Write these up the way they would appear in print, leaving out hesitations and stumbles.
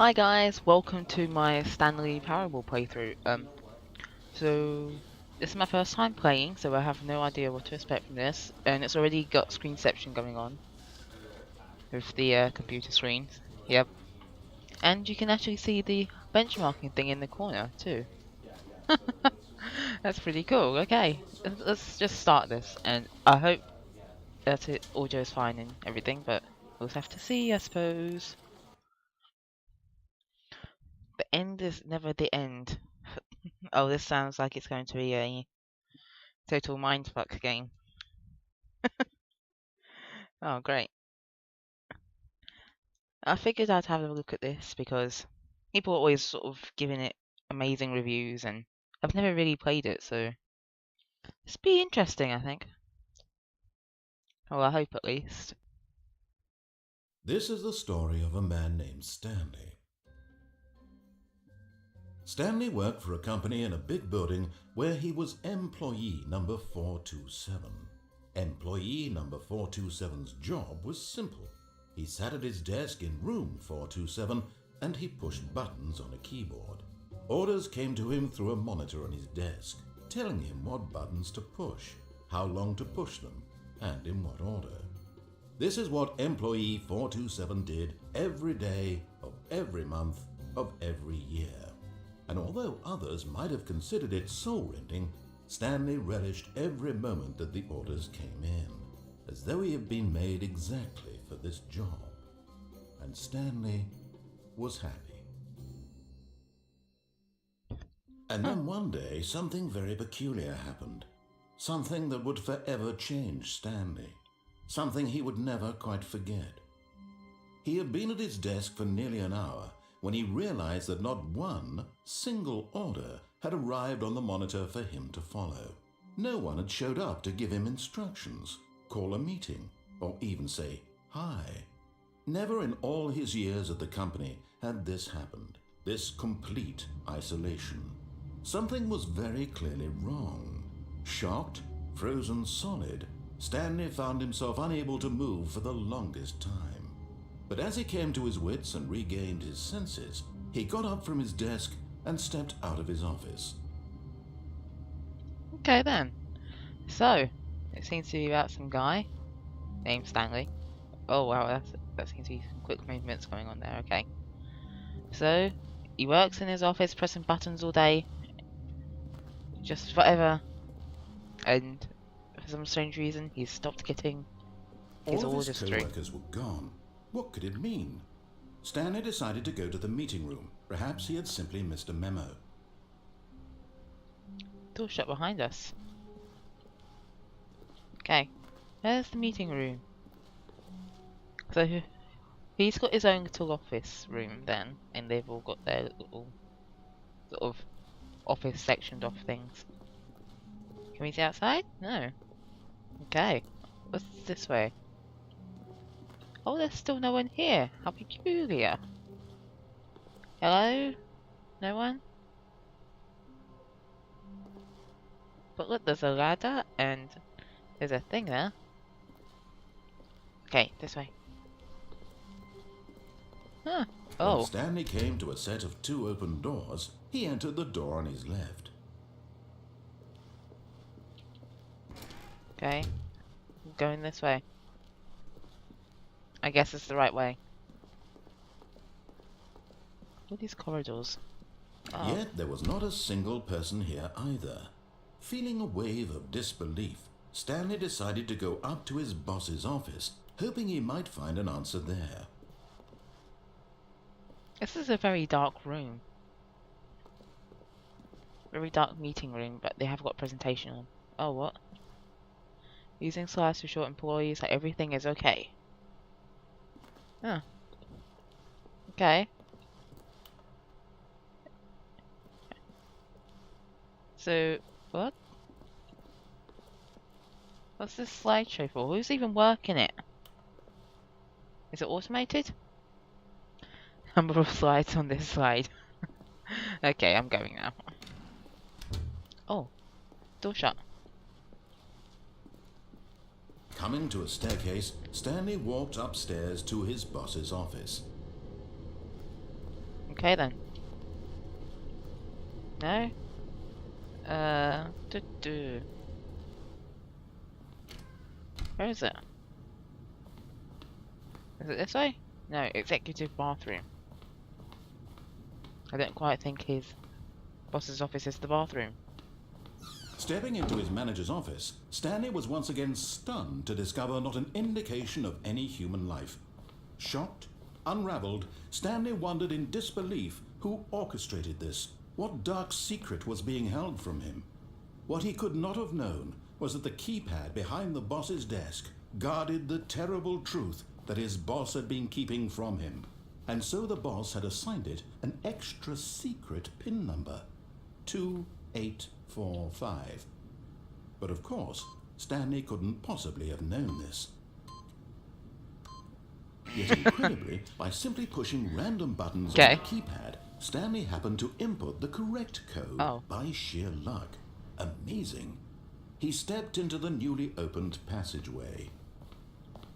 Hi guys, welcome to my Stanley Parable playthrough. So this is my first time playing, so I have no idea what to expect from this, and it's already got screenception going on with the computer screens. Yep, and you can actually see the benchmarking thing in the corner too. That's pretty cool. Okay, let's just start this, and I hope that audio is fine and everything, but we'll have to see, I suppose. The end is never the end. Oh, this sounds like it's going to be a total mindfuck game. Oh, great. I figured I'd have a look at this because people are always sort of giving it amazing reviews, and I've never really played it, so it's be interesting, I think. Well, I hope at least. This is the story of a man named Stanley. Stanley worked for a company in a big building where he was employee number 427. Employee number 427's job was simple. He sat at his desk in room 427 and he pushed buttons on a keyboard. Orders came to him through a monitor on his desk, telling him what buttons to push, how long to push them, and in what order. This is what employee 427 did every day of every month of every year. And although others might have considered it soul-rending, Stanley relished every moment that the orders came in, as though he had been made exactly for this job. And Stanley was happy. And then one day, something very peculiar happened. Something that would forever change Stanley. Something he would never quite forget. He had been at his desk for nearly an hour when he realized that not one single order had arrived on the monitor for him to follow. No one had showed up to give him instructions, call a meeting, or even say hi. Never in all his years at the company had this happened, this complete isolation. Something was very clearly wrong. Shocked, frozen solid, Stanley found himself unable to move for the longest time. But as he came to his wits and regained his senses, he got up from his desk and stepped out of his office. Okay then. So, it seems to be about some guy named Stanley. Oh wow, that seems to be some quick movements going on there, okay. So, he works in his office pressing buttons all day, just forever, and for some strange reason he's stopped getting his All of his orders through. co-workers were gone. What could it mean? Stanley decided to go to the meeting room. Perhaps he had simply missed a memo. Door shut behind us. Okay, where's the meeting room? So he's got his own little office room then, and they've all got their little sort of office sectioned off things. Can we see outside? No. Okay, what's this way? Oh, there's still no one here. How peculiar. Hello? No one? But look, there's a ladder and there's a thing there. Okay, this way. Huh. When Oh, Stanley came to a set of two open doors, he entered the door on his left. okay. I'm going this way. I guess it's the right way. What are these corridors? Oh. Yet there was not a single person here either. Feeling a wave of disbelief, Stanley decided to go up to his boss's office, hoping he might find an answer there. This is a very dark room. Very dark meeting room, but they have got presentation on. Oh, what? Using slides to show employees that everything is okay. Huh. Okay. So, what? What's this slideshow for? Who's even working it? Is it automated? Number of slides on this slide. Okay, I'm going now. Oh, door shut. Coming to a staircase, Stanley walked upstairs to his boss's office. Okay then. No? Where is it? Is it this way? No, executive bathroom. I don't quite think his boss's office is the bathroom. Stepping into his manager's office, Stanley was once again stunned to discover not an indication of any human life. Shocked, unraveled, Stanley wondered in disbelief who orchestrated this. What dark secret was being held from him? What he could not have known was that the keypad behind the boss's desk guarded the terrible truth that his boss had been keeping from him. And so the boss had assigned it an extra secret PIN number, 2845. But of course, Stanley couldn't possibly have known this. Yet incredibly, by simply pushing random buttons on the keypad, Stanley happened to input the correct code by sheer luck. Amazing. He stepped into the newly opened passageway.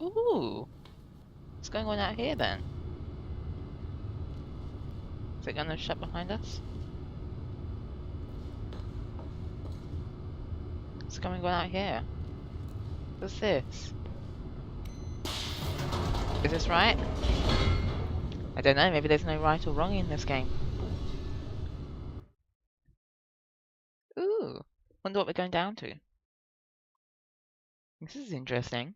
Ooh. What's going on out here then? Is it going to shut behind us? What's going on out here? What's this? Is this right? I don't know, maybe there's no right or wrong in this game. Ooh, wonder what we're going down to. This is interesting.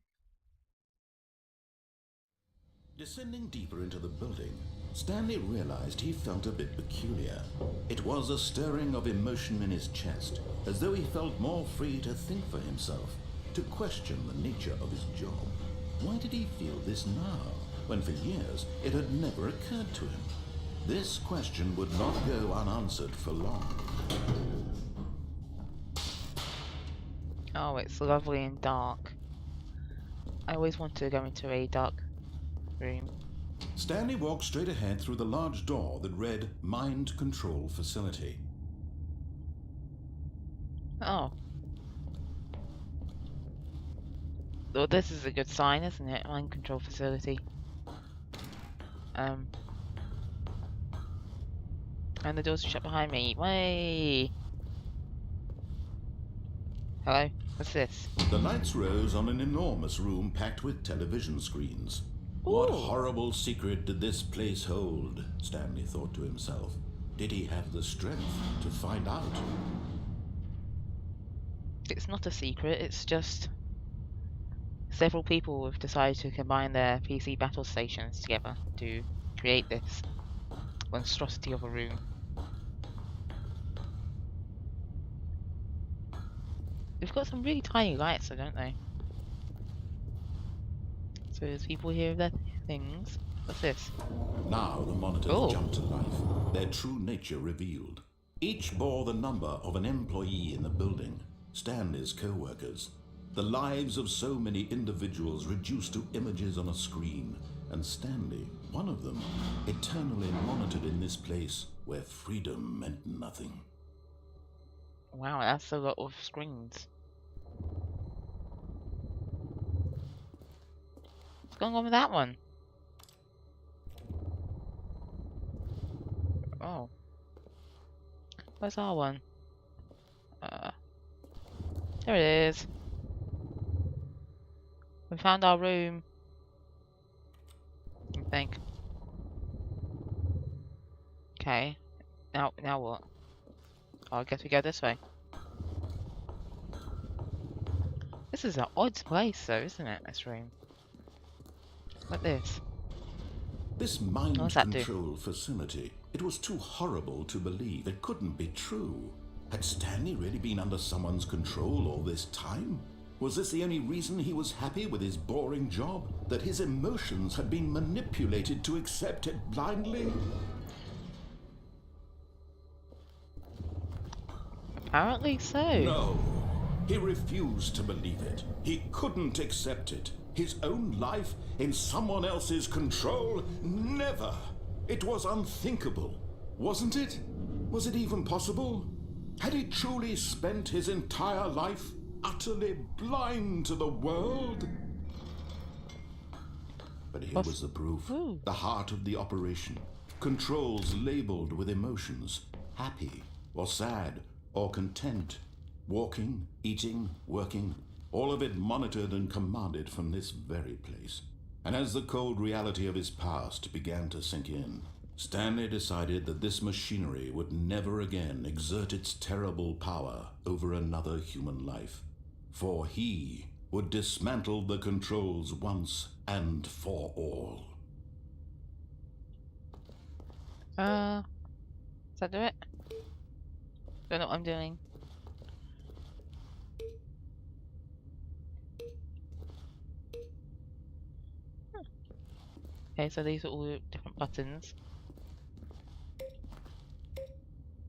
Descending deeper into the building, Stanley realized he felt a bit peculiar. It was a stirring of emotion in his chest, as though he felt more free to think for himself, to question the nature of his job. Why did he feel this now, when for years it had never occurred to him? This question would not go unanswered for long. Oh, it's lovely and dark. I always want to go into a dark room. Stanley walked straight ahead through the large door that read Mind Control Facility. Oh. Well, this is a good sign, isn't it? Mind control facility. And the doors are shut behind me. Way. Hello? What's this? The lights rose on an enormous room packed with television screens. Ooh. What horrible secret did this place hold? Stanley thought to himself. Did he have the strength to find out? It's not a secret, it's just several people have decided to combine their PC battle stations together to create this monstrosity of a room. They've got some really tiny lights, though, don't they? So there's people here with their things. What's this? Now the monitors jumped to life, their true nature revealed. Each bore the number of an employee in the building, Stanley's co-workers. The lives of so many individuals reduced to images on a screen, and Stanley, one of them, eternally monitored in this place where freedom meant nothing. Wow, that's a lot of screens. What's going on with that one? Oh. Where's our one? There it is. We found our room. I think. Okay. Now what? Oh, I guess we go this way. This is an odd place though, isn't it, this room? Like this. This mind control facility, it was too horrible to believe. It couldn't be true. Had Stanley really been under someone's control all this time? Was this the only reason he was happy with his boring job? That his emotions had been manipulated to accept it blindly? Apparently so. No. He refused to believe it. He couldn't accept it. His own life in someone else's control? Never. It was unthinkable. Wasn't it? Was it even possible? Had he truly spent his entire life utterly blind to the world? But here was the proof. The heart of the operation. Controls labeled with emotions, happy or sad or content, walking, eating, working, all of it monitored and commanded from this very place. And as the cold reality of his past began to sink in, Stanley decided that this machinery would never again exert its terrible power over another human life, for he would dismantle the controls once and for all. Does that do it? Don't know what I'm doing. Okay, so these are all different buttons.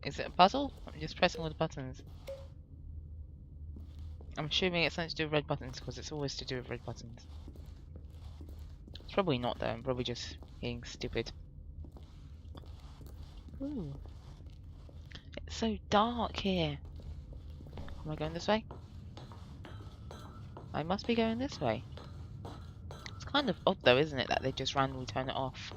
Is it a puzzle? I'm just pressing all the buttons. I'm assuming it's something to do with red buttons, because it's always to do with red buttons. It's probably not though, I'm probably just being stupid. Ooh. It's so dark here. Am I going this way? I must be going this way. It's kind of odd though, isn't it, that they just randomly turn it off.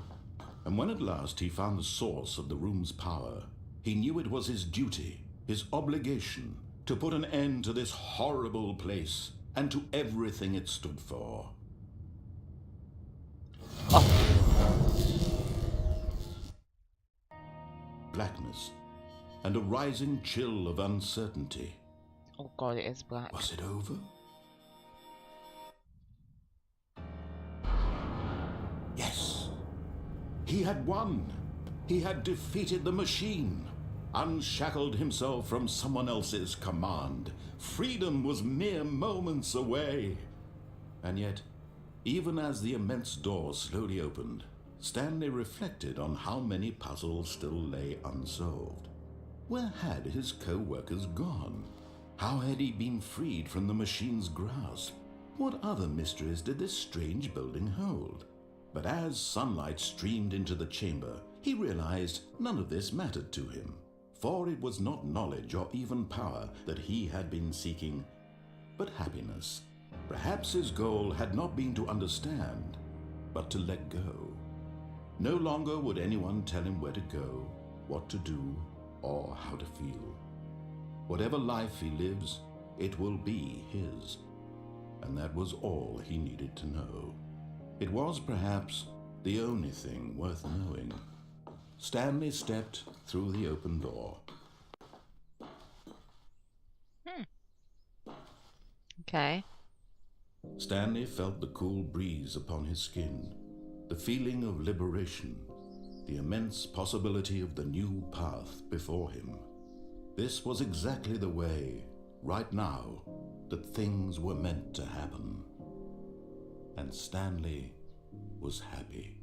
And when at last he found the source of the room's power, he knew it was his duty, his obligation, to put an end to this horrible place and to everything it stood for. Blackness and a rising chill of uncertainty. Oh god, it is black. Was it over? Yes. He had won. He had defeated the machine, unshackled himself from someone else's command. Freedom was mere moments away. And yet, even as the immense door slowly opened, Stanley reflected on how many puzzles still lay unsolved. Where had his co-workers gone? How had he been freed from the machine's grasp? What other mysteries did this strange building hold? But as sunlight streamed into the chamber, he realized none of this mattered to him, for it was not knowledge or even power that he had been seeking, but happiness. Perhaps his goal had not been to understand, but to let go. No longer would anyone tell him where to go, what to do, or how to feel. Whatever life he lives, it will be his. And that was all he needed to know. It was perhaps the only thing worth knowing. Stanley stepped through the open door. Okay. Stanley felt the cool breeze upon his skin, the feeling of liberation, the immense possibility of the new path before him. This was exactly the way, right now, that things were meant to happen. And Stanley was happy.